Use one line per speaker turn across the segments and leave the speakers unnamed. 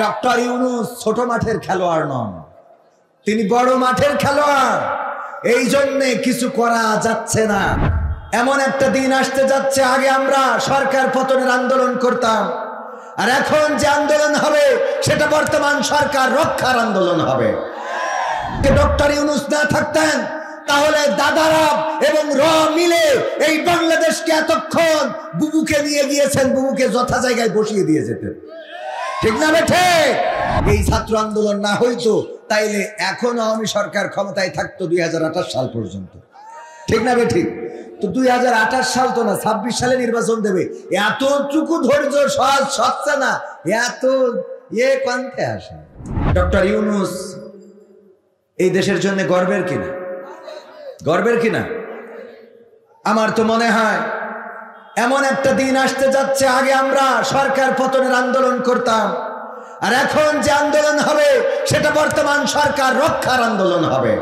Doctor Yunus ছোট মাঠের খেলোয়াড় নন, তিনি বড় মাঠের খেলোয়াড়। এই জন্যে কিছু করা যাচ্ছে না। এমন একটা দিন আসতে যাচ্ছে, আগে আমরা সরকার পতনের আন্দোলন করতাম, আর এখন যে আন্দোলন হবে সেটা বর্তমান সরকার রক্ষার আন্দোলন হবে। ডক্টর ইউনূস না থাকতেন তাহলে দাদারা এবং মিলে এই বাংলাদেশকে এতক্ষণ বুবুকে নিয়ে গিয়েছেন, বুবুকে যথা জায়গায় বসিয়ে দিয়ে যেতেন। ঠিক না বেঠে? এই ছাত্র আন্দোলন না হইতো তাইলে এখন আওয়ামী সরকার ক্ষমতায় থাকতো 2028 সাল পর্যন্ত। ঠিক না বেঠিক? তো 2028 সাল তো না, 26 সালে নির্বাচন দেবে। এতটুকু ধৈর্য সহজ সচ্ছা না, এত কান্তে আসে। ডক্টর ইউনূস এই দেশের জন্য গর্বের কিনা? গর্বের কিনা? আমার তো মনে হয় এমন একটা দিন আসতে যাচ্ছে, আগে আমরা সরকার পতনের আন্দোলন করতাম, আর এখন যে আন্দোলন হবে সেটা বর্তমান সরকার রক্ষার আন্দোলন হবে।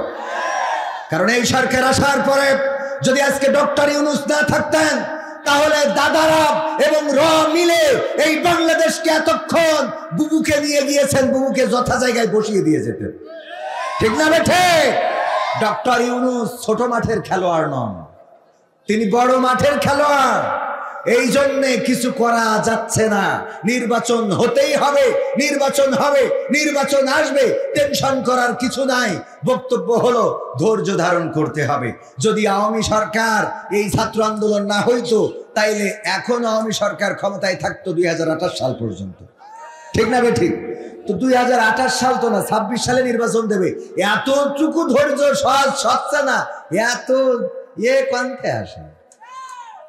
কারণ এই সরকার আসার পরে যদি আজকে ডক্টর ইউনূস না থাকতেন তাহলে দাদারা এবং মিলে এই বাংলাদেশকে এতক্ষণ বুবুকে নিয়ে গিয়েছেন, বুবুকে যথা জায়গায় বসিয়ে দিয়ে যেতেন। ঠিক না বেঠে? ডক্টর ইউনূস ছোট মাঠের খেলোয়াড় নন, তিনি বড় মাঠের খেলোয়াড়। এই জন্যে কিছু করা যাচ্ছে না। নির্বাচন হতেই হবে, নির্বাচন হবে, নির্বাচন আসবে, টেনশন করার কিছু নাই। বক্তব্য হলো ধৈর্য ধারণ করতে হবে। যদি আওয়ামী সরকার এই ছাত্র আন্দোলন না হইতো তাইলে এখন আওয়ামী সরকার ক্ষমতায় থাকতো 2028 সাল পর্যন্ত। ঠিক না বেঠিক? তো 2028 সাল তো না, 26 সালে নির্বাচন দেবে। এতটুকু ধৈর্য সহজ সচ্ছা না, এত কান্তে আসে,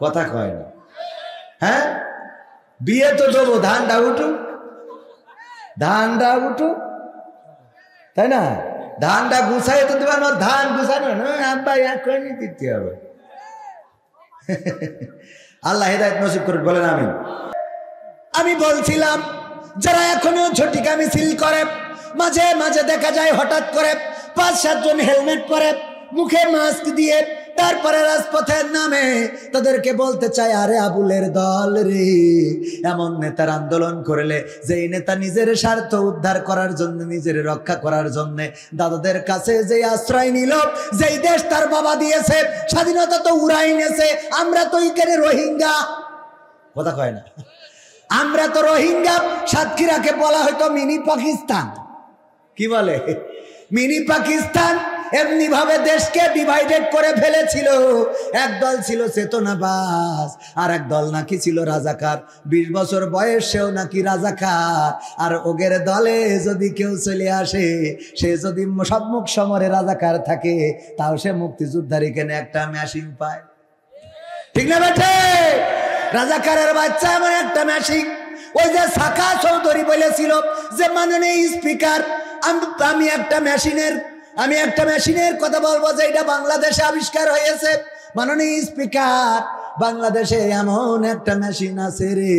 কথা কয় না। হ্যাঁ, বিয়ে তো দেবো, ধানটা উঠুক, ধানটা উঠুক, তাই না? ধানটা গুছাই তো দেবে না, ধান গুছানো না, আব্বা এখনই দিতে হবে। আল্লাহ হেদায়েত নসিব করুন, বলেন আমিন। আমি বলছিলাম যারা এখনো ঝটিকা মিছিল করে, মাঝে মাঝে দেখা যায় হঠাৎ করে 5-7 জন হেলমেট পরে, মুখে মাস্ক দিয়ে তারপরে রাজপথের নামে, তাদেরকে বলতে চাই, আরে আবুলের দল রে, এমন নেতার আন্দোলন করলে যেই নেতা নিজের স্বার্থ উদ্ধার করার জন্য, নিজের রক্ষা করার জন্য দাদাদের কাছে যে আশ্রয় নিল, যেই দেশ তার বাবা দিয়েছে, স্বাধীনতা তো উড়াই নেছে। আমরা তো এখানে রোহিঙ্গা, কথা কয় না, আমরা তো রোহিঙ্গা। সাতক্ষীরাকে বলা হয়তো মিনি পাকিস্তান। কি বলে? মিনি পাকিস্তান। এমনি ভাবে দেশকে ডিভাইডেড করে ফেলেছিল। একদল ছিল চেতনাবাজ, আর একদল নাকি ছিল রাজাকার। 20 বছর বয়সেও নাকি রাজাকার। আর ওগের দলে যদি কেউ চলে আসে, সে যদি সম্মুখ সমরে রাজাকার থাকে, তাও সে মুক্তিযোদ্ধার এখানে একটা মেশিন পায়। ঠিক না বেঠে? রাজাকারের বাচ্চা এমন একটা মেশিন। ওই যে সাকা চৌধুরী বলেছিল যে মাননীয় স্পিকার, আমি একটা মেশিনের কথা বলবো যে এটা বাংলাদেশে আবিষ্কার হয়েছে। মাননীয় স্পিকার, বাংলাদেশে এমন একটা মেশিন আছে রে,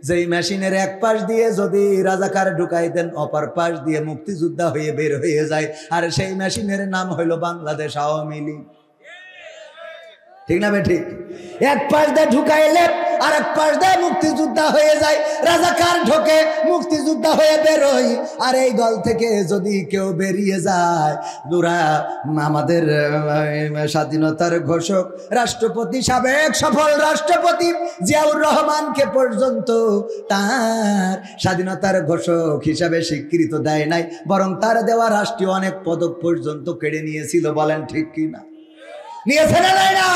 যেই মেশিনের এক পাশ দিয়ে যদি রাজাকার ঢুকাই দেন, অপর পাশ দিয়ে মুক্তিযোদ্ধা হয়ে বের হয়ে যায়। আর সেই মেশিনের নাম হইল বাংলাদেশ আওয়ামী লীগ। ঠিক না বেঠিক? এক পাশ দিয়ে ঢুকাইলে আর এক পাশ দিয়ে মুক্তিযোদ্ধা হয়ে যায়, রাজাকার ঢোকে, মুক্তিযোদ্ধা হয়ে বেরোয়। আর এই দল থেকে যদি কেউ বেরিয়ে যায়, ওরা আমাদের স্বাধীনতার ঘোষক রাষ্ট্রপতি, সাবেক সফল রাষ্ট্রপতি জিয়াউর রহমানকে পর্যন্ত তার স্বাধীনতার ঘোষক হিসাবে স্বীকৃতি দেয় নাই, বরং তার দেওয়া রাষ্ট্রীয় অনেক পদক পর্যন্ত কেড়ে নিয়েছিল। বলেন ঠিক কিনা? নিয়েছে না? নাই না?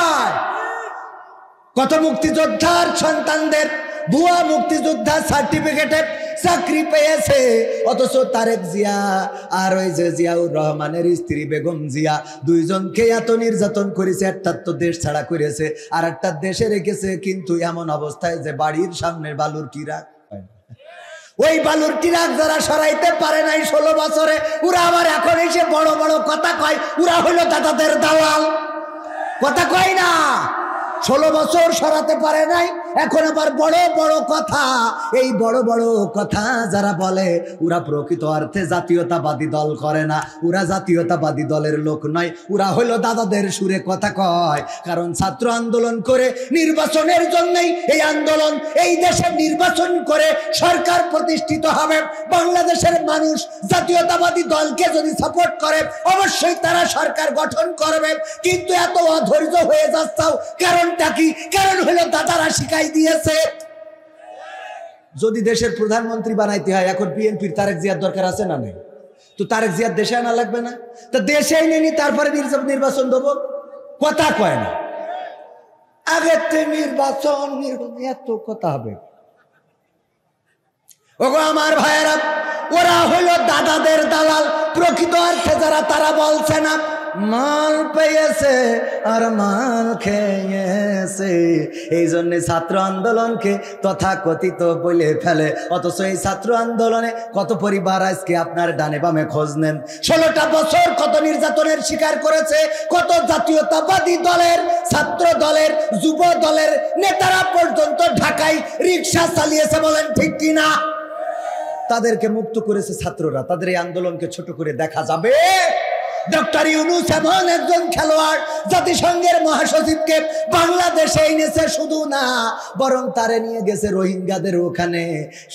কত মুক্তিযোদ্ধার সন্তানদের ভুয়া মুক্তিযোদ্ধার সার্টিফিকেটে চাকরি পেয়েছে, অথচ তারেক জিয়া আর ওই যে জিয়াউর রহমানের স্ত্রী বেগম জিয়া, দুইজনকে এত নির্যাতন করেছে। একটা তো দেশ ছাড়া করেছে, আর একটা দেশে রেখেছে, কিন্তু এমন অবস্থায় যে বাড়ির সামনে বালুর ট্রাক, ওই বালুর ট্রাক যারা সরাইতে পারে নাই 16 বছরে, ওরা আবার এখন এসে বড় বড় কথা কয় ওরা হলো দাদাদের দালাল। কথা কয় না? 16 বছর সরাতে পারে নাই, এখন আবার বড় বড় কথা। এই বড় বড় কথা যারা বলে ওরা প্রকৃত অর্থে জাতীয়তাবাদী দল করে না, ওরা জাতীয়তাবাদী দলের লোক নয়, ওরা হলো দাদাদের সুরে কথা কয়। কারণ ছাত্র আন্দোলন করে নির্বাচনের জন্যই এই আন্দোলন, এই দেশে নির্বাচন করে সরকার প্রতিষ্ঠিত হবে। বাংলাদেশের মানুষ জাতীয়তাবাদী দলকে যদি সাপোর্ট করে অবশ্যই তারা সরকার গঠন করবে। কিন্তু এত অধৈর্য হয়ে যাচ্ছাও কারণটা কি? কারণ হলো দাদারা শিখাই দিয়েছে। যদি দেশের প্রধানমন্ত্রী বানাইতে হয় এখন বিএনপির তারেক জিয়ার দরকার আছে না নেই? তো তারেক জিয়ার দেশে আনা লাগবে না? তো দেশে নেনি তারপরে নির্বাচন দেবো, কথা কয় না। আগে নির্বাচন এত কথা হবে। ওগো আমার ভাইয়েরা, ওরা হলো দাদাদের দালাল। প্রকৃত অর্থে যারা তারা বলছে না মাল পেয়েছে আর মাল খেয়েছে, এই জন্য ছাত্র আন্দোলনকে তথাকথিত বলে ফেলে। অথচ এই ছাত্র আন্দোলনে কত পরিবার আজকে আপনার ডানে বামে খোঁজ নেন। 16টা বছর কত নির্যাতনের শিকার করেছে, কত জাতীয়তাবাদী দলের, ছাত্র দলের, যুব দলের নেতারা পর্যন্ত ঢাকায় রিক্সা চালিয়েছে, বলেন ঠিক কিনা? তাদেরকে মুক্ত করেছে ছাত্ররা। তাদের এই আন্দোলনকে ছোট করে দেখা যাবে? ডক্টর ইউনূস এমন একজন খেলোয়াড়, জাতিসংঘের মহাসচিবকে বাংলাদেশে এনেছে, শুধু না বরং তারে নিয়ে গেছে রোহিঙ্গাদের ওখানে।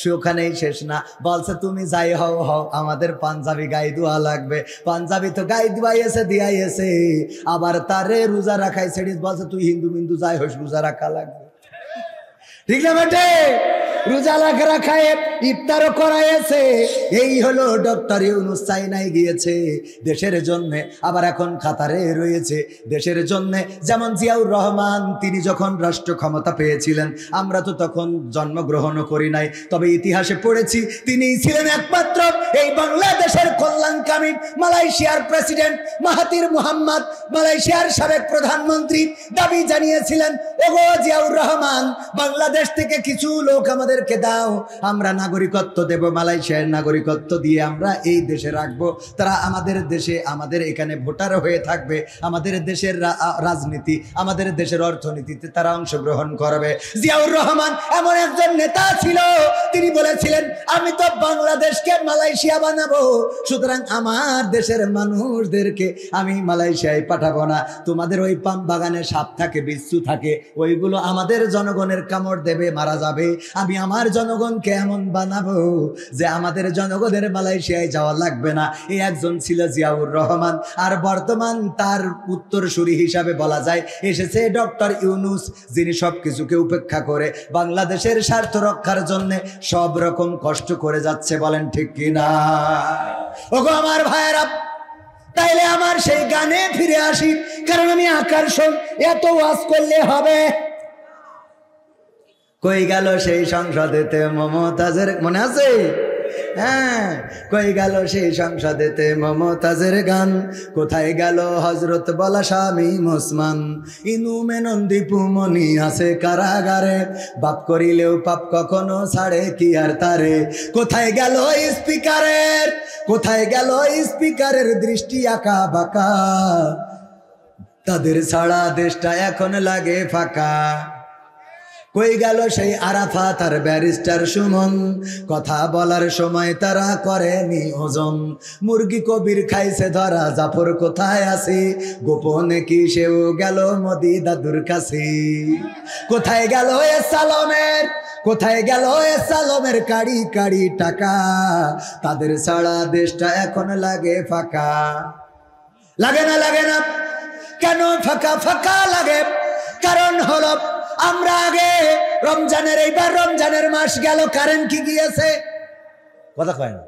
সেখানেই শেষ না, বলছে তুমি যাই হও হও, আমাদের পাঞ্জাবি গাই দোয়া লাগবে। পাঞ্জাবি তো গাই দিবাইছে দিয়াইছে, আবার তারে রোজা রাখাই ছেড়ে বলছে তুই হিন্দু মিন্দু যাই হোস রোজা রাখা লাগবে। ঠিক না বেটে? রোজা রাখায় ইফতারও করাইছে। এই হলো ডক্টর ইউনূস। চাইনায় গিয়েছে দেশের জন্য, আবার এখন কাতারে রয়েছে দেশের জন্য। যেমন জিয়াউর রহমান, তিনি যখন রাষ্ট্র ক্ষমতা পেয়েছিলেন আমরা তো তখন জন্মগ্রহণও করি নাই, তবে ইতিহাসে পড়েছি তিনি ছিলেন একমাত্র এই বাংলাদেশের কল্যাণকামী। মালয়েশিয়ার প্রেসিডেন্ট মাহাথির মোহাম্মদ, মালয়েশিয়ার সাবেক প্রধানমন্ত্রী, দাবি জানিয়েছিলেন ওগো জিয়াউর রহমান, বাংলাদেশ থেকে কিছু লোক আমাদেরকে দাও, আমরা নাগরিকত্ব দেব, মালয়েশিয়ার নাগরিকত্ব দিয়ে আমরা এই দেশে রাখবো। তারা আমাদের দেশে, আমাদের এখানে ভোটার হয়ে থাকবে, আমাদের দেশের রাজনীতি, আমাদের দেশের অর্থনীতিতে তারা অংশগ্রহণ করবে। জিয়াউর রহমান এমন একজন নেতা ছিল, তিনি বলেছিলেন আমি তো বাংলাদেশকে মালয়েশিয়া বানাবো, সুতরাং আমার দেশের মানুষদেরকে আমি মালয়েশিয়ায় পাঠাবো না। তোমাদের ওই পাম বাগানে সাপ থাকে, বিচ্ছু থাকে, ওইগুলো আমাদের জনগণের কামড় দেবে, মারা যাবে। আমি আমার জনগণকে এমন বানাবো যে আমাদের জনগণের মালয়েশিয়ায় যাওয়া লাগবে না। এই একজন ছিল জিয়াউর রহমান। আর বর্তমান তার উত্তরসূরি হিসাবে বলা যায় এসেছে ডক্টর ইউনূস, যিনি সবকিছুকে উপেক্ষা করে বাংলাদেশের স্বার্থ রক্ষার জন্য সব রকম কষ্ট করে যাচ্ছে, বলেন ঠিক কিনা? ওগো আমার ভাইয়েরা, তাইলে আমার সেই গানে ফিরে আসি, কারণ আমি আকর্ষণ এত ওয়াজ করলে হবে। কই গেল সেই সংসদেতে মমতাজের, মনে আছে? হ্যাঁ, কই গেল সেই সংসদেতে মমতাজের গান, কোথায় গেল হজরত বলা স্বামী মুসমান, ইনু মেনন দীপুমণি আছে কারাগারে, বাপ করিলেও পাপ কখনো ছাড়ে কি আর তারে। কোথায় গেল স্পিকারের, কোথায় গেল স্পিকারের দৃষ্টি আঁকা বাঁকা, তাদের ছাড়া দেশটা এখন লাগে ফাঁকা। কই গেল সেই আরাফাত আর ব্যারিস্টার সুমন, কথা বলার সময় তারা করেনি ওজন, মুরগি কবির খাইছে ধরা, জাফর কোথায় আছে, গোপনে কি সেও গেল মোদি দাদুর কাছে। কোথায় গেল এ সালমের, কোথায় গেল এ সালমের কাড়ি কাড়ি টাকা, তাদের ছাড়া দেশটা এখন লাগে ফাঁকা। লাগে না, লাগে না, কেন ফাঁকা ফাঁকা লাগে? কারণ হলো আমরা আগে রমজানের, এইবার রমজানের মাস গেল, কারেন্ট কি গিয়েছে? কথা কয় না,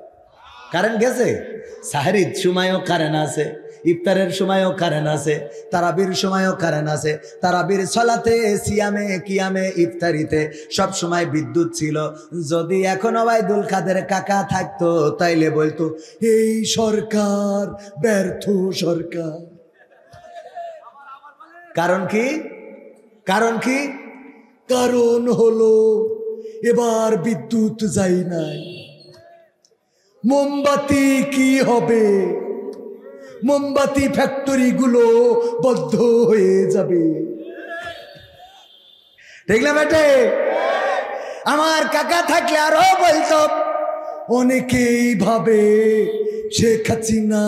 কারেন্ট গেছে। সাহরির সময়ও কারেন্ট আছে, ইফতারের সময়ও কারেন্ট আছে, তারাবির সময়ও কারেন্ট আছে। তারাবির সলাতে, সিয়ামে, কিয়ামে, ইফতারিতে সব সময় বিদ্যুৎ ছিল। যদি এখন ওবায়দুল কাদের কাকা থাকতো তাইলে বলতো এই সরকার ব্যর্থ সরকার। কারণ কি? কারণ কি? কারণ হলো এবার বিদ্যুৎ যাই নাই। মোমবাতি কি হবে? মোমবাতি ফ্যাক্টরি গুলো বন্ধ হয়ে যাবে। ঠিক না বেটে? আমার কাকা থাকলে আরো বলতো, অনেকেই ভাবে শেখ হাসিনা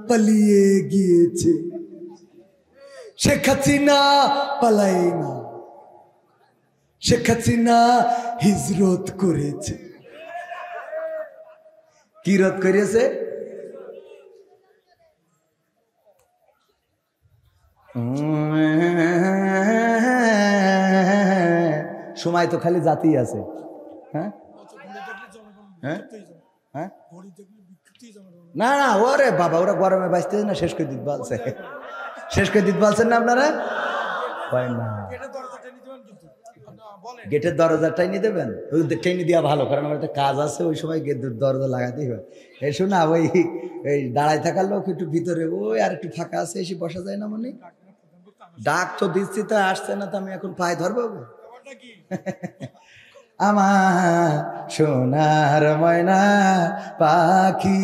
পালিয়ে গিয়েছে, শেখ হাসিনা পালায় না, শেখ হাসিনা হিজরত করেছে। কি রত করেছে? সময় তো খালি জাতি আছে। হ্যাঁ হ্যাঁ হ্যাঁ, না না, ওরে বাবা, ওরা গরমে বাঁচতে না, শেষ করে দিতে বলছে, শেষ করে দিতে বলছেন না আপনারা? না, গেটের দরজাটাই নিয়ে দেবেন, ওই টেনে দেওয়া ভালো, কারণ আমার একটা কাজ আছে, ওই সময় গেটের দরজা লাগাতেই হয়। এই শোনা, ওই দাঁড়ায় থাকার লোক একটু ভিতরে, ওই আর একটু ফাঁকা আছে, এসে বসা যায় না? মনে ডাক তো দিচ্ছি, তো আসছে না, তো আমি এখন পায়ে ধরবো। আমার সোনার ময়না পাখি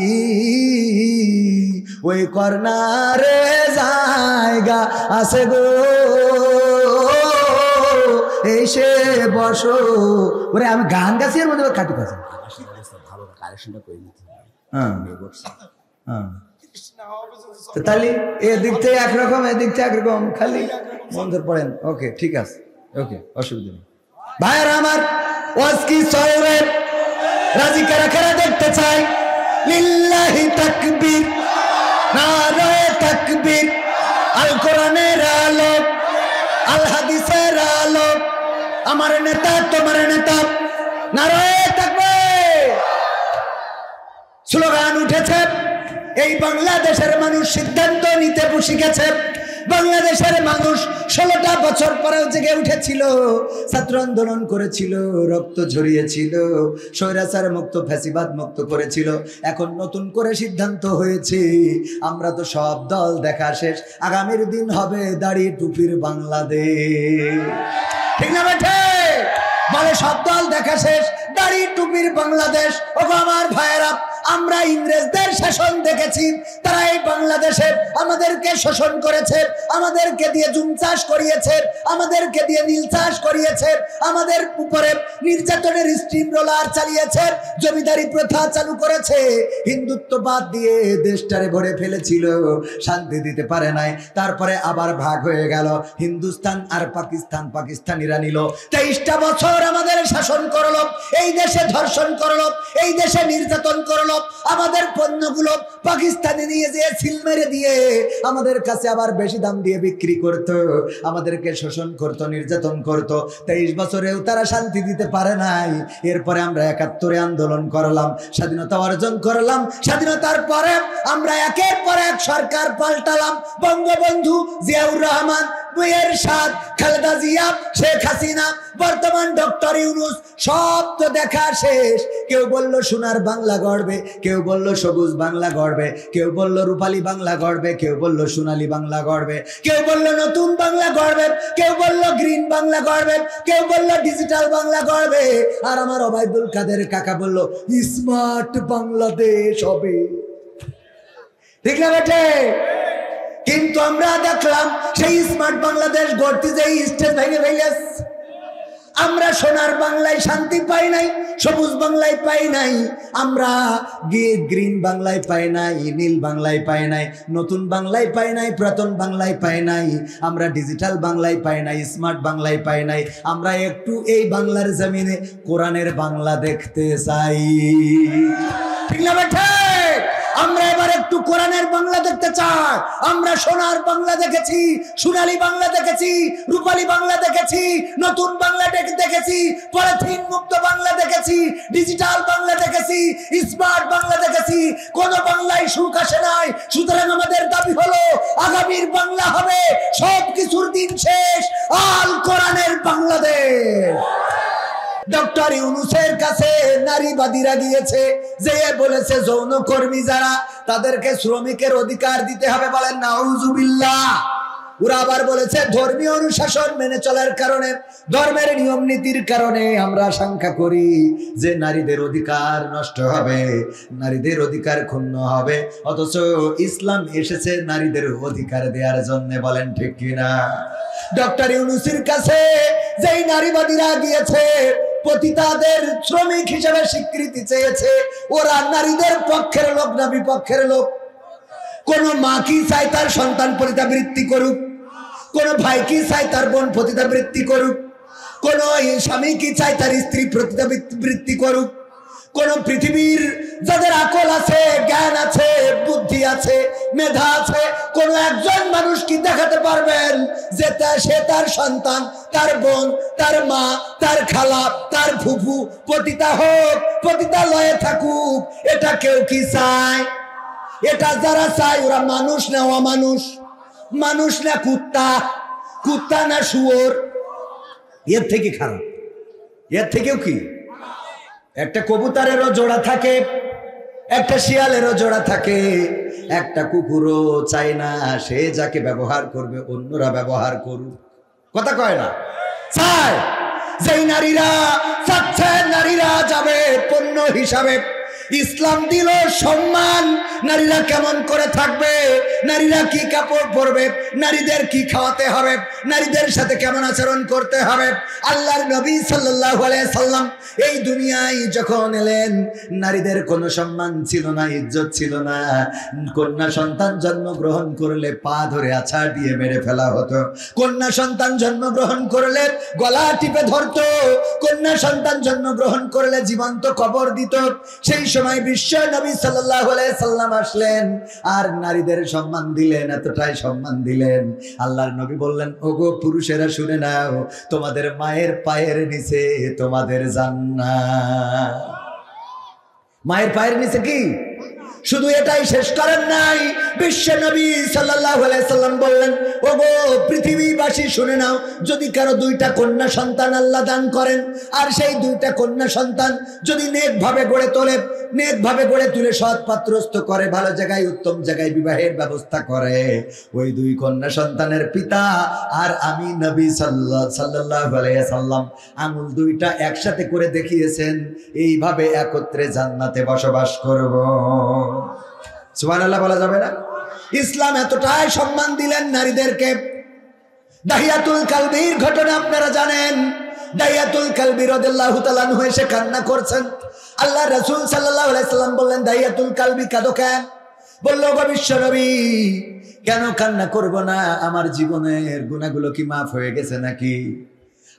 ওই কর্নারে জায়গা আছে গো, এসে বসো। ওরে আমি গান গাছি, এর মধ্যে কাটি কাছে ভালো কালেকশনটা করে নিতে। তাহলে এদিক থেকে একরকম, এদিক থেকে একরকম, খালি মন ধরে পড়েন। ওকে, ঠিক আছে, ওকে, অসুবিধা নেই। ভাইয়েরা আমার, ওয়াজ কি সয়রে রাজি কারা কারা দেখতে চাই? লিল্লাহি তাকবীর, নারায়ে তাকবীর, আল কোরআনের আলো, আল হাদিসের আলো, আমার নেতা তোমার নেতা, নারায়ে তাকবীর। স্লোগান উঠেছে, এই বাংলাদেশের মানুষ সিদ্ধান্ত নিতে বসে গেছে। বাংলাদেশের মানুষ 16টা বছর পরেও জেগে উঠেছিল, ছাত্র আন্দোলন করেছিল, রক্ত ঝরিয়েছিল, স্বৈরাচার মুক্ত, ফ্যাসিবাদ মুক্ত করেছিল। এখন নতুন করে সিদ্ধান্ত হয়েছে, আমরা তো সব দল দেখা শেষ, আগামীর দিন হবে দাড়ি টুপির বাংলাদেশ। ঠিক না বেঠে? বলে সব দল দেখা শেষ, দাড়ি টুপির বাংলাদেশ। ওগো আমার ভাইয়েরা, আমরা ইংরেজদের শাসন দেখেছি, তারা এই বাংলাদেশে আমাদেরকে শোষণ করেছে, আমাদেরকে দিয়ে জুম চাষ করিয়েছে, আমাদেরকে দিয়ে নীল চাষ করিয়েছে, আমাদের উপরে নির্যাতনের স্টিম রোলার চালিয়েছে, জমিদারি প্রথা চালু করেছে, হিন্দুত্ববাদ দিয়ে দেশটারে ভরে ফেলেছিল, শান্তি দিতে পারে নাই। তারপরে আবার ভাগ হয়ে গেল, হিন্দুস্তান আর পাকিস্তান, পাকিস্তানিরা নিল। 23টা বছর আমাদের শাসন করলো, এই দেশে ধর্ষণ করলো, এই দেশে নির্যাতন করলো, আমাদের পণ্যগুলো পাকিস্তানে নিয়ে যেয়ে সিল মেরে দিয়ে আমাদের কাছে আবার বেশি দাম দিয়ে বিক্রি করত, আমাদেরকে শোষণ করত, নির্যাতন করত। 23 বছরেও তারা শান্তি দিতে পারে নাই। এরপরে আমরা 71-এ আন্দোলন করলাম, স্বাধীনতা অর্জন করলাম। স্বাধীনতার পরে আমরা একের পর এক সরকার পাল্টালাম, বঙ্গবন্ধু, জিয়াউর রহমান, এরশাদ, খালেদা জিয়া, শেখ হাসিনা, বর্তমান ডক্টর ইউনূস, সব তো দেখা শেষ। কেউ বলল সোনার বাংলা গড়বে, কেউ বলল সবুজ বাংলা গড়বে, কেউ বলল রূপালী বাংলা গড়বে, কেউ বলল সোনালী বাংলা গড়বে, কেউ বলল নতুন বাংলা গড়বে, কেউ বলল গ্রিন বাংলা গড়বে, কেউ বলল ডিজিটাল বাংলা গড়বে। আর আমার ওবায়দুল কাদের কাকা বলল স্মার্ট বাংলাদেশ হবে। ঠিক না বেটে? কিন্তু আমরা দেখলাম সেই স্মার্ট বাংলাদেশ গড়তে যে স্টেজ ভেঙে ফেলেছে। আমরা সোনার বাংলায় শান্তি পাই নাই, সবুজ বাংলায় পাই নাই, আমরা গ্রিন বাংলায় পাই নাই, নীল বাংলায় পাই নাই, নতুন বাংলায় পাই নাই, পুরাতন বাংলায় পাই নাই, আমরা ডিজিটাল বাংলায় পাই নাই, স্মার্ট বাংলায় পাই নাই। আমরা একটু এই বাংলার জমিনে কোরআনের বাংলা দেখতে চাই। ঠিক না বেঠে? আমরা এবার একটু কোরআনের বাংলা দেখতে চাই। আমরা সোনার বাংলা দেখেছি, সোনালী বাংলা দেখেছি, রূপালী বাংলা দেখেছি, নতুন বাংলা দেখেছি, পলিথিন মুক্ত বাংলা দেখেছি, ডিজিটাল বাংলা দেখেছি, স্মার্ট বাংলা দেখেছি। কোন বাংলায় সুখ আসে নাই। সুতরাং আমাদের দাবি হলো আগামীর বাংলা হবে সব কিছুর দিন শেষ, আল কোরআনের বাংলাদেশ। ডক্টর ইউনূসের কাছে নারীবাদীরা গিয়েছে, যে বলেছে যৌনকর্মী যারা, তাদেরকে শ্রমিকের অধিকার দিতে হবে। বলেন নাউজুবিল্লাহ। ওরা আবার বলেছে ধর্মীয় অনুশাসন মেনে চলার কারণে, ধর্মের নিয়ম নীতির কারণে আমরা আশঙ্কা করি যে নারীদের অধিকার নষ্ট হবে, নারীদের অধিকার ক্ষুণ্ণ হবে। অথচ ইসলাম এসেছে নারীদের অধিকার দেওয়ার জন্য। বলেন ঠিক কিনা? ডক্টর ইউনূসের কাছে যেই নারীবাদীরা গিয়েছে, পতিতাদের শ্রমিক হিসেবে স্বীকৃতি চেয়েছে, ওরা নারীদের পক্ষের লোক না বিপক্ষের লোক? কোন মা কি চায় তার সন্তান পতিতাবৃত্তি করুক? কোন ভাই কি চায় তার বোন পতিতাবৃত্তি করুক? কোন স্বামী কি চায় তার স্ত্রী পতিতাবৃত্তি করুক? কোন পৃথিবীর যাদের আকল আছে, জ্ঞান আছে, বুদ্ধি আছে, মেধা আছে, কোন একজন মানুষ কি দেখাতে পারবেন যে সে তার সন্তান, তার বোন, তার মা, তার খালা, তার ফুফু পতিতা হোক, পতিতালয়ে থাকুক? এটা কেউ কি চায়? এটা যারা চায় ওরা মানুষ না অমানুষ? মানুষ না কুত্তা? কুত্তা না শুয়োর? এর থেকে খারাপ, এর থেকেও কি? একটা কবুতরেরও জোড়া থাকে, একটা শিয়ালেরও জোড়া থাকে, একটা কুকুরও চায় না সে যাকে ব্যবহার করবে অন্যরা ব্যবহার করুক। কথা কয় না? চায়। যেই নারীরা চাচ্ছে নারীরা যাবে পণ্য হিসাবে, ইসলাম দিল সম্মান, নারীরা কেমন করে থাকবে, নারীরা কি কাপড় পরবে, নারীদের কি খাওয়াতে হবে, নারীদের সাথে কেমন আচরণ করতে হবে। আল্লাহর নবী সাল্লাল্লাহু আলাইহি সাল্লাম এই দুনিয়ায় যখন এলেন, নারীদের কোনো সম্মান ছিল না, ইজ্জত ছিল না। কন্যা সন্তান জন্মগ্রহণ করলে পা ধরে আছাড় দিয়ে মেরে ফেলা হতো। কন্যা সন্তান জন্মগ্রহণ করলে গলা টিপে ধরতো। কন্যা সন্তান জন্মগ্রহণ করলে জীবন্ত কবর দিত। সেই সময় বিশ্ব নবী সাল্লাল্লাহু আলাইহি সাল্লাম আসলেন আর নারীদের সম্মান দিলেন, এতটাই সম্মান দিলেন। আল্লাহর নবী বললেন, ওগো পুরুষেরা শুনে নাও, তোমাদের মায়ের পায়ের নিচে তোমাদের জান্নাত। মায়ের পায়ের নিচে কি? শুধু এটাই শেষ করেন নাই, বিশ্ব নবী সাল্লাল্লাহু আলাইহি সাল্লাম বললেন, ওগো পৃথিবীবাসী শুনে নাও, যদি কারো দুইটা কন্যা সন্তান আল্লাহ দান করেন, আর সেই দুইটা কন্যা সন্তান যদি নেকভাবে গড়ে তোলে, নেকভাবে গড়ে তুলে সৎ পাত্রস্থ করে, ভালো জায়গায় উত্তম জায়গায় বিবাহের ব্যবস্থা করে, ওই দুই কন্যা সন্তানের পিতা আর আমি নবী সাল্লাল্লাহু আলাইহি সাল্লাম আঙুল দুইটা একসাথে করে দেখিয়েছেন, এইভাবে একত্রে জান্নাতে বসবাস করব। সুবহানাল্লাহ বলা যাবে না? ইসলাম এতটাই সম্মান দিলেন নারীদেরকে। দাহিয়াতুল কালবির ঘটনা আপনারা জানেন। দাহিয়াতুল কালবি রাদিয়াল্লাহু তাআলা আনহু এসে কান্না করছেন। আল্লাহ রাসূল সাল্লাল্লাহু আলাইহি সাল্লাম বললেন, দাহিয়াতুল কালবি কাঁদো কেন? বলল, গো বিশ্ব নবী, কেন কান্না করব না? আমার জীবনের গুনাহগুলো কি মাফ হয়ে গেছে নাকি?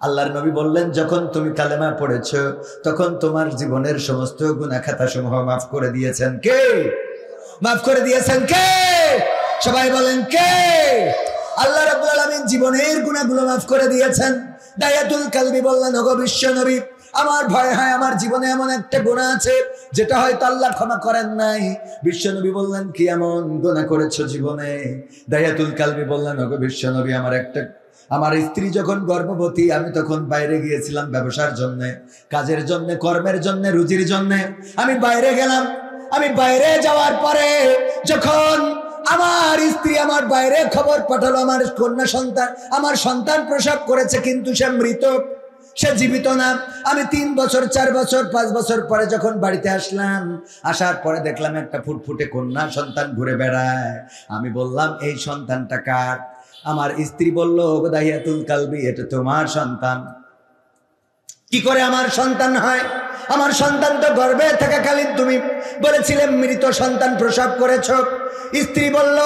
আল্লাহর নবী বললেন, যখন তুমি কালেমা পড়েছো তখন তোমার জীবনের সমস্ত গুনাহ খাতা সমূহ মাফ করে দিয়েছেন কে? মাফ করে দিয়েছেন কে? সবাই বলেন কে? আল্লাহ রাব্বুল আলামিন জীবনের গুনাহগুলো মাফ করে দিয়েছেন। দাহিয়াতুল কালবি বললেন, ওগো বিশ্ব নবী, আমার ভয় হয় আমার জীবনে এমন একটা গুনাহ আছে যেটা হয়তো আল্লাহ ক্ষমা করেন নাই। বিশ্ব নবী বললেন, কি এমন গুনাহ করেছো জীবনে? দাহিয়াতুল কালবি বললেন, ওগো বিশ্ব নবী, আমার স্ত্রী যখন গর্ভবতী, আমি তখন বাইরে গিয়েছিলাম ব্যবসার জন্য, কাজের জন্য, কর্মের জন্য, রুজির জন্য। আমি বাইরে গেলাম। আমি বাইরে যাওয়ার পরে যখন আমার স্ত্রী আমার বাইরে খবর পাঠালো, আমার কন্যা সন্তান, আমার সন্তান প্রসব করেছে, কিন্তু সে মৃত, সে জীবিত না। আমি 3 বছর, 4 বছর, 5 বছর পরে যখন বাড়িতে আসলাম, আসার পরে দেখলাম একটা ফুটফুটে কন্যা সন্তান ঘুরে বেড়ায়। আমি বললাম, এই সন্তানটা কার? আমার স্ত্রী বলল, দাহিয়াতুল কালবি, এটা তোমার সন্তান। কি করে আমার সন্তান হয়? আমার সন্তান তো গর্ভে থাকাকালীন তুমি বলেছিলে মৃত সন্তান প্রসব করেছ। স্ত্রী বলল,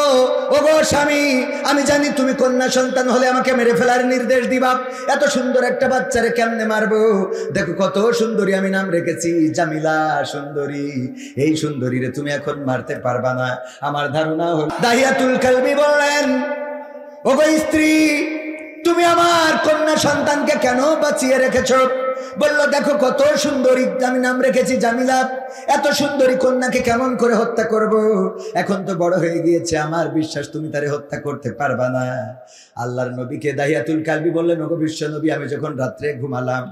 ওগো স্বামী, আমি জানি তুমি কন্যা সন্তান হলে আমাকে মেরে ফেলার নির্দেশ দিবা। এত সুন্দর একটা বাচ্চারে কেমনে মারবো? দেখো কত সুন্দরী, আমি নাম রেখেছি জামিলা সুন্দরী। এই সুন্দরীরে তুমি এখন মারতে পারবা না। আমার ধারণা হল। দাহিয়াতুল কালবি বললেন, ওগো স্ত্রী, তুমি আমার কন্যা সন্তানকে কেন বাঁচিয়ে রেখেছ? বলল, দেখো কত সুন্দরী, আমি নাম রেখেছি জামিলা। এত সুন্দরী কন্যাকে কেমন করে হত্যা করব? এখন তো বড় হয়ে গিয়েছে, আমার বিশ্বাস তুমি তারে হত্যা করতে পারবা না। আল্লাহর নবীকে দাহিয়াতুল কালবি বললেন, ওগো বিশ্ব নবী, আমি যখন রাত্রে ঘুমালাম,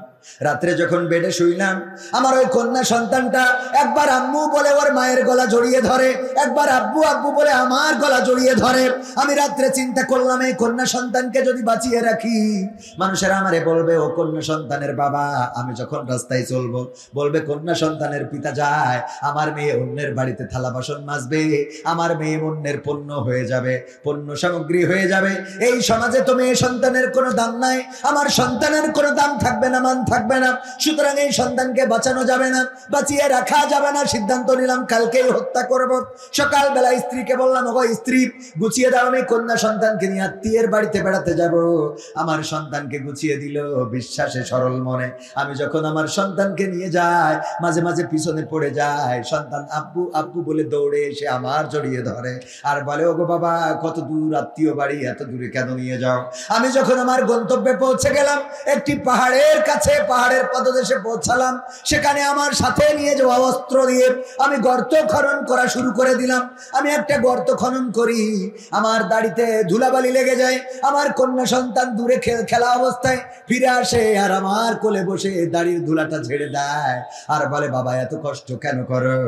রাত্রে যখন বেডে শুইলাম, আমার ওই কন্যা সন্তানটা একবার আম্মু বলে ওর মায়ের গলা জড়িয়ে ধরে, একবার আব্বু আব্বু বলে আমার গলা জড়িয়ে ধরে। আমি রাত্রে চিন্তা করলাম, এই কন্যা সন্তানকে যদি বাঁচিয়ে রাখি, মানুষেরা আমারে বলবে ও কন্যা সন্তানের বাবা। আমি যখন রাস্তায় চলবো বলবে কন্যা সন্তানের পিতা যায়। আমার মেয়ে অন্যের বাড়িতে থালা বাসন মাজবে, আমার মেয়ে অন্যের পণ্য হয়ে যাবে, পণ্য সামগ্রী হয়ে যাবে। এই সমাজে তো মেয়ে সন্তানের কোনো দাম নাই, আমার সন্তানের কোনো দাম থাকবে না, মান থাকবে না। সুতরাং এই সন্তানকে বাঁচানো যাবে না, বাঁচিয়ে রাখা যাবে না। সিদ্ধান্ত নিলাম কালকেই হত্যা করব। সকালবেলা স্ত্রীকে বললাম, ওগো স্ত্রী, গুছিয়ে দাও, আমি কন্যা সন্তানকে নিয়ে আত্মীয়ের বাড়িতে বেড়াতে যাব। আমার সন্তানকে গুছিয়ে দিল বিশ্বাসে, সরল মনে। আমি যখন আমার সন্তানকে নিয়ে যাই, মাঝে মাঝে পিছনে পড়ে যায়, সন্তান আব্বু আব্বু বলে দৌড়ে এসে আমার জড়িয়ে ধরে আর বলে, ওগো বাবা, কত দূর আত্মীয় বাড়ি, এত দূরে কেন নিয়ে যাও? আমি যখন আমার গন্তব্যে পৌঁছে গেলাম, একটি পাহাড়ের কাছে, পাহাড়ের পদদেশে পৌঁছালাম, সেখানে আমার সাথে নিয়ে যাওয়া অস্ত্র দিয়ে আমি গর্ত খনন করা শুরু করে দিলাম। আমি একটা গর্ত খনন করি, আমার দাড়িতে ধুলাবালি লেগে যায়। আমার কন্যা সন্তান দূরে খেলা অবস্থায় ফিরে আসে আর আমার কোলে বসে দাড়ির ধুলাটা ঝেড়ে দেয় আর বলে, বাবা এত কষ্ট কেন করো?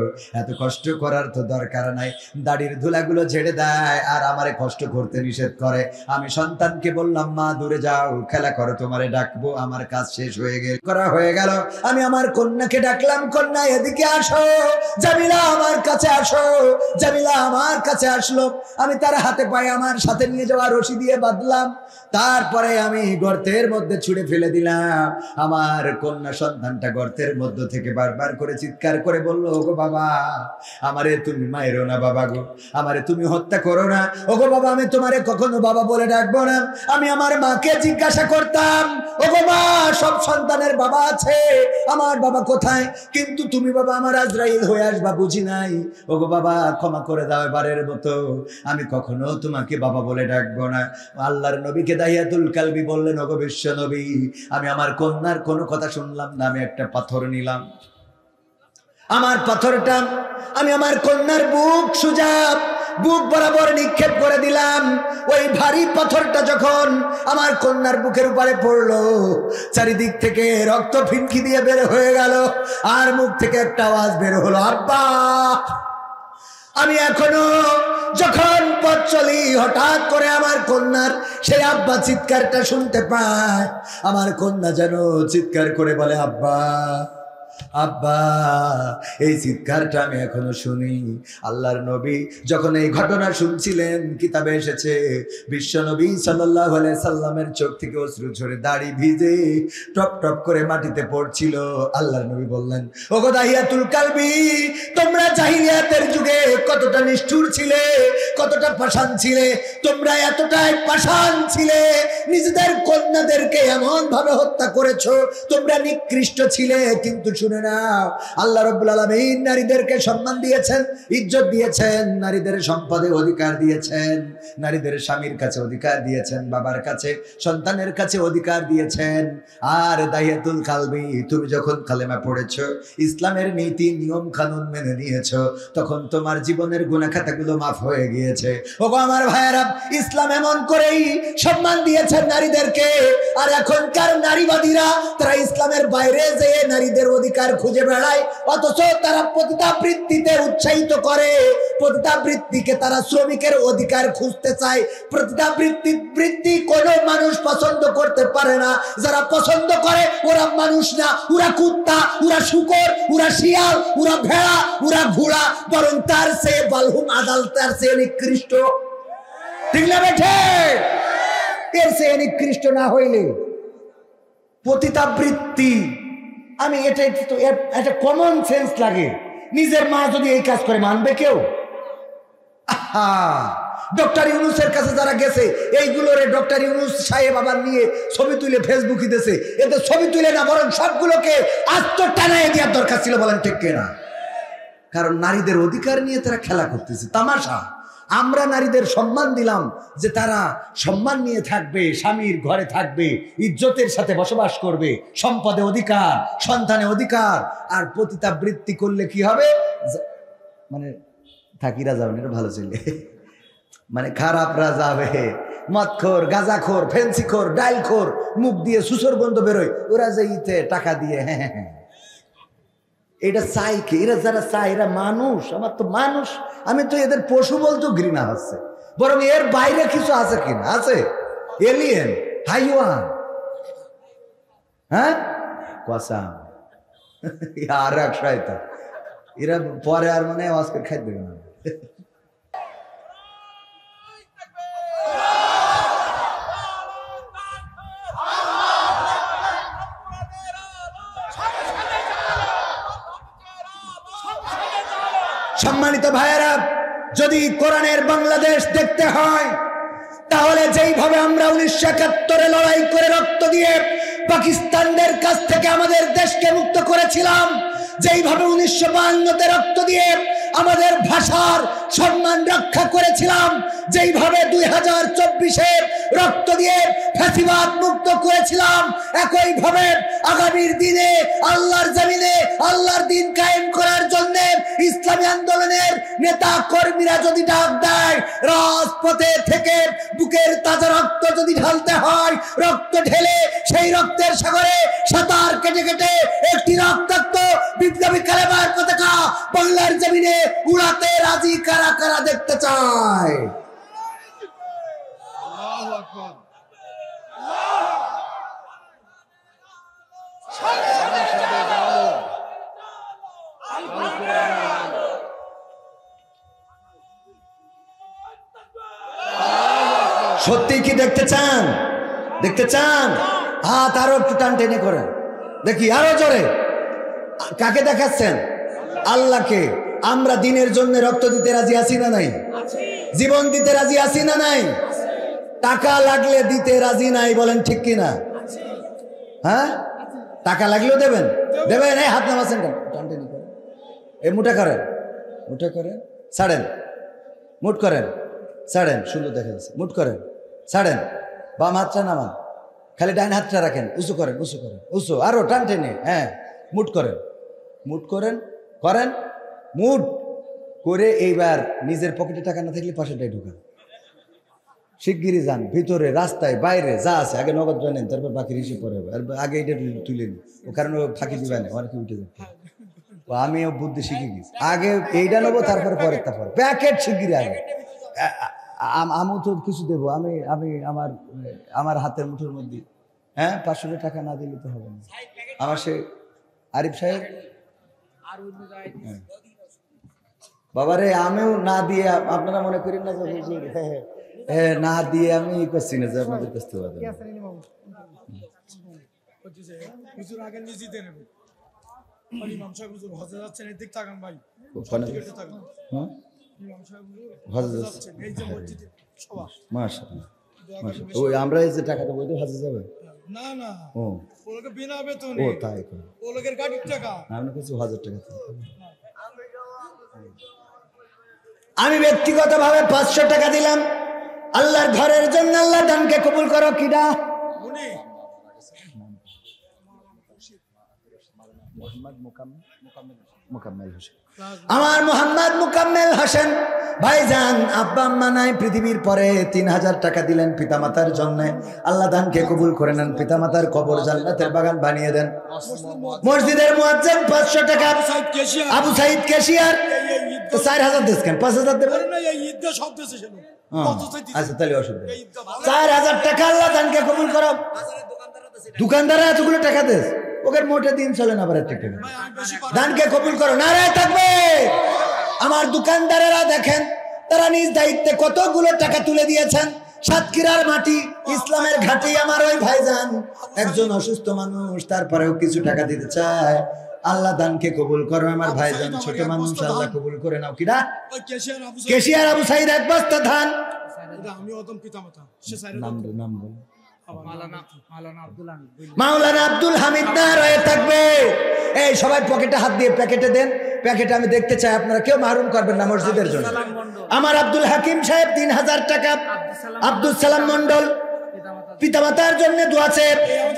এত কষ্ট করার তো দরকার নাই। দাড়ির ধুলাগুলো ঝেড়ে দেয় আর আমারে কষ্ট করতে নিষেধ করে। আমি সন্তানকে বললাম, মা দূরে যাও, খেলা করো, তোমারে ডাকবো, আমার কাজ শেষ হয়ে গেল। আমি আমার কন্যাকে ডাকলাম, কন্যা এদিকে আসো, জামিলা আমার কাছে আসো। জামিলা আমার কাছে আসলো, আমি তার হাতে পায়ে আমার সাথে নিয়ে যাওয়া রশি দিয়ে বাঁধলাম। তারপরে আমি গর্তের মধ্যে ছুঁড়ে ফেলে দিলাম। আমার কন্যা সন্তানটা গর্তের মধ্য থেকে বারবার করে চিৎকার করে বলল, ওগো বাবা, আমারে তুমি মায়েরো না বাবা গো, আমারে তুমি হত্যা করো না। ওগো বাবা, আমি তোমারে কখনো বাবা বলে ডাকবো না। আমি আমার মাকে জিজ্ঞাসা করতাম, ওগো মা, সব সন্তানের বাবা আছে, আমার বাবা কোথায়? কিন্তু তুমি বাবা আমার আজরাইল হয়ে আসবা বুঝি নাই। ওগো বাবা, ক্ষমা করে দাও এবারের মতো, আমি কখনো তোমাকে বাবা বলে ডাকবো না। আল্লাহর নবীকে দাহিয়াতুল কালবি বললেন, ওগো বিশ্ব নবী, আমি আমার কন্যার কোনো কথা শুনলাম না। আমি একটা পাথর নিলাম, আমার পাথরটা আমি আমার কন্যার বুক বরাবর নিক্ষেপ করে দিলাম। ওই ভারী পাথরটা যখন আমার কন্যার বুকের উপরে পড়লো, চারিদিক থেকে রক্ত ফিনকি দিয়ে বের হয়ে গেল আর মুখ থেকে একটা আওয়াজ বের হলো, আব্বা। আমি এখনো যখন পথ চলি, হঠাৎ করে আমার কন্যার সেই আব্বা চিৎকারটা শুনতে পায়। আমার কন্যা যেন চিৎকার করে বলে, আব্বা আব্বা। এই চিৎকারটা আমি এখনো শুনি। আল্লাহর নবী যখন এই ঘটনা শুনছিলেন, কিতাবে এসেছে বিশ্ব নবী সাল্লাল্লাহু আলাইহি সাল্লামের চোখ থেকে অশ্রু ঝরে দাড়ি ভিজে টপ টপ করে মাটিতে পড়ছিল। আল্লাহর নবী বললেন, ওগো দাহিয়াতুল কালবি, তোমরা জাহিলিয়াতের যুগে কতটা নিষ্ঠুর ছিলে, কতটা পাষাণ ছিলে। তোমরা এতটাই পাষাণ ছিলে, নিজেদের কন্যাদেরকে এমন ভাবে হত্যা করেছো, তোমরা নিকৃষ্ট ছিলে। কিন্তু শুনে নাও, আল্লাহ রাব্বুল আলামিন নারীদেরকে সম্মান দিয়েছেন, ইজ্জত দিয়েছেন, নারীদের সম্পদে অধিকার দিয়েছেন, নারীদের স্বামীর কাছে অধিকার দিয়েছেন, বাবার কাছে, সন্তানের কাছে অধিকার দিয়েছেন। আর দাহিয়াতুল কালবি, তুমি যখন কালেমা পড়েছো, ইসলামের নীতি নিয়ম কানুন মেনে নিয়েছো, তখন তোমার জীবনের গুনাহ খাতাগুলো মাফ হয়ে গিয়েছে। ওগো আমার ভাইয়েরা, ইসলাম এমন করেই সম্মান দিয়েছেন নারীদেরকে। আর এখনকার নারীবাদীরা, তারা ইসলামের বাইরে যেয়ে নারীদের অধিকার খুঁজে বেড়ায়, অথচ তারা পতিতাবৃত্তিতে উৎসাহিত করে। পতিতাবৃত্তিকে তারা শ্রমিকের অধিকার খুঁজতে চায়। পতিতাবৃত্তি কোনো মানুষ পছন্দ করতে পারে না। যারা পছন্দ করে ওরা মানুষ না, ওরা কুত্তা, ওরা শূকর, ওরা শিয়াল, ওরা ভেড়া, ওরা ঘোড়া, বরং তার চেয়ে বালহুম আদাল, তার চেয়ে নিকৃষ্ট। ঠিক না বেঠে? এর চেয়ে নিকৃষ্ট না হইলে পতিতাবৃত্তি, আমি এটা একটা কমন সেন্স লাগে। নিজের মা যদি এই কাজ করে, মানবে কেউ? ডক্টর ইউনূসের কাছে যারা গেছে, এইগুলোরে ডক্টর ইউনূস সাহেব আবার নিয়ে ছবি তুলে ফেসবুকে দিয়েছে। এতে ছবি তুলে না, বরং সবগুলোকে আস্ত টানায় দেওয়ার দরকার ছিল। বলেন ঠিক কিনা? কারণ নারীদের অধিকার নিয়ে তারা খেলা করতেছে, তামাশা। আমরা নারীদের সম্মান দিলাম যে তারা সম্মান নিয়ে থাকবে, স্বামীর ঘরে থাকবে, ইজ্জতের সাথে বসবাস করবে, সম্পদে অধিকার, সন্তানে অধিকার। আর পতিতাবৃত্তি করলে কি হবে? মানে থাকিরা যাবেন, এটা ভালো ছিল, মানে খারাপরা যাবে, মদখোর, গাঁজাখোর, ফেন্সিখোর, ডাইলখোর, মুখ দিয়ে সুসর বন্ধ বেরোয়, ওরা যে ইতে টাকা দিয়ে হ্যাঁ এটা চাই কি? এরা যারা চায় এরা মানুষ, আমার তো মানুষ, আমি তো এদের পশু বলতেও ঘৃণা হচ্ছে, বরং এর বাইরে কিছু আছে কিনা? আছে এলিয়েন, হাইওয়ান, হ্যাঁ কসাম আর এক শয়তান, এরা পরে আর মানে আওয়াজ করে খাই দেবে না। সম্মানিত ভাইয়েরা, যদি কোরআনের বাংলাদেশ দেখতে হয় তাহলে যেইভাবে আমরা 1971 লড়াই করে রক্ত দিয়ে পাকিস্তানদের কাছ থেকে আমাদের দেশকে মুক্ত করেছিলাম, যেইভাবে 1952 রক্ত দিয়ে আমাদের ভাষার সম্মান রক্ষা করেছিলাম, যেইভাবে 2024 রক্ত দিয়ে ফ্যাসিবাদ মুক্ত করেছিলাম, একইভাবে আগামীর দিনে আল্লাহর জমিনে আল্লাহর দিন কায়েম করার জন্য ইসলামী আন্দোলনের নেতা কর্মীরা যদি ডাক দেয়, রাজপথে থেকে বুকের তাজা রক্ত যদি ঢালতে হয়, রক্ত ঢেলে সেই রক্তের সাগরে সাঁতার কেটে কেটে একটি রক্তাক্ত বিপ্লবী কালেমার পতাকা বাংলার জমিনে উড়াতে রাজি কারা কারা দেখতে চায়? সত্যি কি দেখতে চান? দেখতে চান? হাত আরো একটু টান টেনে করেন দেখি, আরো জোরে। কাকে দেখাচ্ছেন? আল্লাহকে। আমরা দিনের জন্য রক্ত দিতে রাজি আছি না নাই? জীবন দিতে রাজি আছি না নাই? টাকা লাগলে দিতে রাজি নাই, বলেন ঠিক কিনা? হ্যাঁ, টাকা লাগলেও দেবেন? দেবেন? এই হাত নামাচ্ছেন কেন? টান টেনে করেন, এই মুঠা করেন, মুঠা করেন, ছাড়েন, মুঠ করেন, ছাড়েন, সুন্দর দেখা যাচ্ছে, মুঠ করেন, ছাড়েন, বাম হাতটা নামান, খালি ডাইন হাতটা রাখেন, উঁচু করেন, উঁচু করেন, উঁচু, আরো টান টেনে, হ্যাঁ, মুঠ করেন, মুঠ করেন, করেন, মুঠ করে এইবার নিজের পকেটে টাকা না থাকলে পাশেটাই ঢুকান, শিগগিরই যান ভিতরে, রাস্তায়, বাইরে যা আছে আগে নগদ নেন, তারপর বাকি রিসিভ করে হবে, আর আগে এটা তুলে নিন, ও কারণ ফাঁকি দিবে না, অনেকে উঠে যাবে। আমিও বুদ্ধি শিখে গেছি, আগে এইটা নেবো, তারপরে পরের তারপরে প্যাকেট শিগগিরই আগে। আমি তো কিছু দেবো, আমি আমি আমার আমার হাতের মুঠোর মধ্যে, হ্যাঁ, 500 টাকা না দিলে তো হবে না। আমার সে আরিফ সাহেব, বাবারে আমিও না দিয়ে, আপনারা মনে করেন না যে হুজুর হ্যাঁ না দিয়ে আমি করছি না যে আপনাদের কাছ থেকে ওই আমরা এই যে টাকাটা বলতে হজে যাবে না না, ও বিনা বেতনে, ও তাই ওদের গাড়ির টাকা, আমি কিছু 1000 টাকা। আমি ব্যক্তিগতভাবে 500 টাকা দিলাম আল্লাহর ঘরের জন্য, আল্লাহ দানকে কবুল করো। কিডা? আমার মোহাম্মদ মুকাম্মেল হোসেন ভাইজান, আব্বা আম্মা নাই পৃথিবীর পরে, 3000 টাকা দিলেন পিতামাতার জন্য, আল্লাহ দানকে কবুল করে নেন, পিতামাতার কবর জান্নাতের বাগান বানিয়ে দেন। মসজিদের মুয়াজ্জিন 500 টাকা, আবু সাইদ ক্যাশিয়ার 4000 দিচ্ছেন, 5000 দেবেন, আচ্ছা তাহলে অসুবিধা, 4000 টাকা আল্লাহ দানকে কবুল করো। দোকানদাররা এতগুলো টাকা দেশ, ওদের মোটে দিন চলে না, আবার টাকা দানকে কবুল করো, নারায়ে তাকবীর। আমার দোকানদারেরা দেখেন, তারা নিজ দায়িত্বে কতগুলো টাকা তুলে দিয়েছেন। সাতক্ষীরার মাটি, ইসলামের ঘাঁটি, আমার ওই ভাইজান একজন অসুস্থ মানুষ, তারপরেও কিছু টাকা দিতে চায়। আল্লাহ দানকে কবুল করো আমার ভাইজান, ছোট মানুষ, আল্লাহ কবুল করে নাও। কিরা? কেশিয়ার আবু সাইদ 1 বস্তা ধান। নাম বল, মাওলানা আব্দুল হামিদ, নারায়ে তাকবীর। এই সবাই পকেটে হাত দিয়ে প্যাকেটে দেন, প্যাকেটে আমি দেখতে চাই, আপনারা কেউ মাহরুম করবেন না মসজিদের জন্য। আমার আব্দুল হাকিম সাহেব 3000 টাকা, আব্দুল সালাম মন্ডল পিতামাতার জন্য দোয়া চেয়ে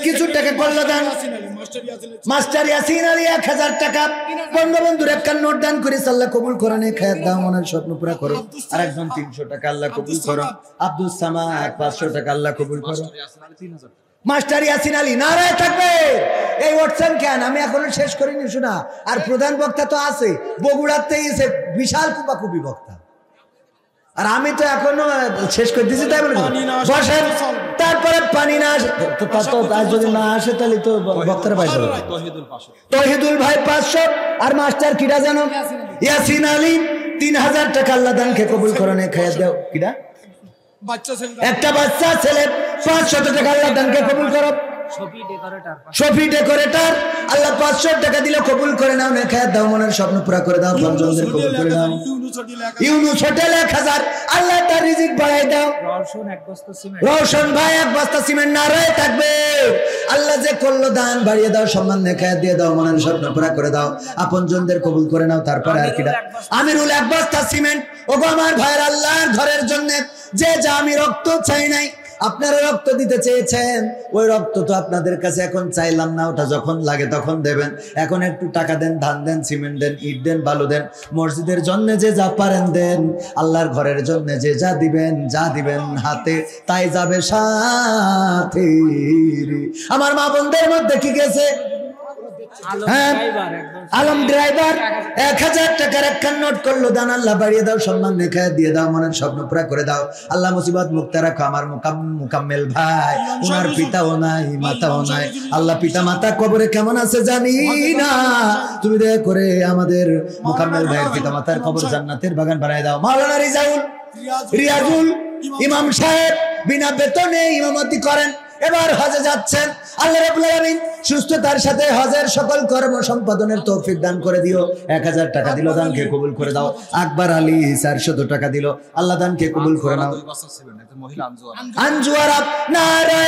কিছু টাকা করলো দান, মাস্টার ইয়াসিন আলী 1000 টাকা। বঙ্গবন্ধুর একটা নোট দান করে আল্লাহ কবুল করে নে, খায়াত দাও, মনের স্বপ্ন পুরা করো। আরেকজন 300 টাকা আল্লাহ কবুল করো। আব্দুল সামাদ 500 টাকা আল্লাহ কবুল করো। মাস্টার ইয়াসিন আলী নারায় থাকবে। এই ওয়াটসন কেন আমি এখনো শেষ করিনি শোনা। আর প্রধান বক্তা তো আছে বগুড়াতেই, বিশাল কুপাকুপি বক্তা, আর আমি তো এখনো শেষ করে দিয়েছি। তাই বলে বসেন, তারপরে পানি না আসে তো যদি না আসে তাহলে তো বক্তারা পাই যাবে। তহিদুল ভাই 500, আর মাস্টার কিরা জানো? ইয়াসিন আলী 3000 টাকা আল্লাহ দানকে কবুল করে নে, খায়াত দাও। কিরা? একটা বাচ্চা ছেলে 500 টাকা আল্লাহ দানকে কবুল করো। শফি ডেকোরেটর আল্লাহ 500 টাকা দিলে কবুল করে নাও, নেখায়াত দাও, মনের স্বপ্ন পুরা করে দাও, পঞ্চমদের কবুল করে নাও। ইউনুস হোটেল 1000 আল্লাহ তার রিজিক বাড়াই দাও। রওশন ভাই 1 বস্তা সিমেন্ট নারায় থাকবে। আল্লাহ যে করলো দান বাড়িয়ে দাও, সম্মান নেখায়াত দিয়ে দাও, মনের স্বপ্ন পুরা করে দাও, আপনজনদের কবুল করে নাও। তারপরে আর কিটা? আমিরুল 1 বস্তা সিমেন্ট। ওগো আমার ভাইয়ের আল্লাহর ঘরের জন্য যে যা আমি রক্ত চাই নাই, আপনারা রক্ত দিতে চেয়েছেন, ওই রক্ত তো আপনাদের কাছে এখন চাইলাম না, ওটা যখন লাগে তখন দেবেন। এখন একটু টাকা দেন, ধান দেন, সিমেন্ট দেন, ইট দেন, বালু দেন, মসজিদের জন্য যে যা পারেন দেন, আল্লাহর ঘরের জন্য যে যা দিবেন হাতে তাই যাবে সাথে। আমার মা বোনদের মধ্যে কি গেছে? আলম ড্রাইভার 1000 টাকার একটা নোট করলো দান, আল্লাহ বাড়িয়ে দাও, সম্মান নেখায়াত দিয়ে দাও, মনের স্বপ্ন পুরা করে দাও। আল্লাহ মুসিবত মুক্ত রাখো। আমার মুকাম্মেল ভাই, ওনার পিতাও নাই মাতাও নাই, আল্লাহ পিতা মাতা কবরে কেমন আছে জানি না, তুমি দয়া করে আমাদের মুকাম্মেল ভাইয়ের পিতা মাতার কবর জান্নাতের বাগান বানায় দাও। মাওলানা রিয়াজুল ইমাম সাহেব বিনা বেতনে ইমামতি করেন, এবার হজে যাচ্ছেন। আল্লাহ রাব্বুল আলামিন সুস্থতার সাথে হজের সকল কর্ম সম্পাদনের তৌফিক দান করে দিও। 1000 টাকা দিল, দানকে কবুল করে দাও। আকবর আলী 400 টাকা দিল, আল্লাহ দানকে কবুল করে নাও। আঞ্জুয়ারা নারায়ণ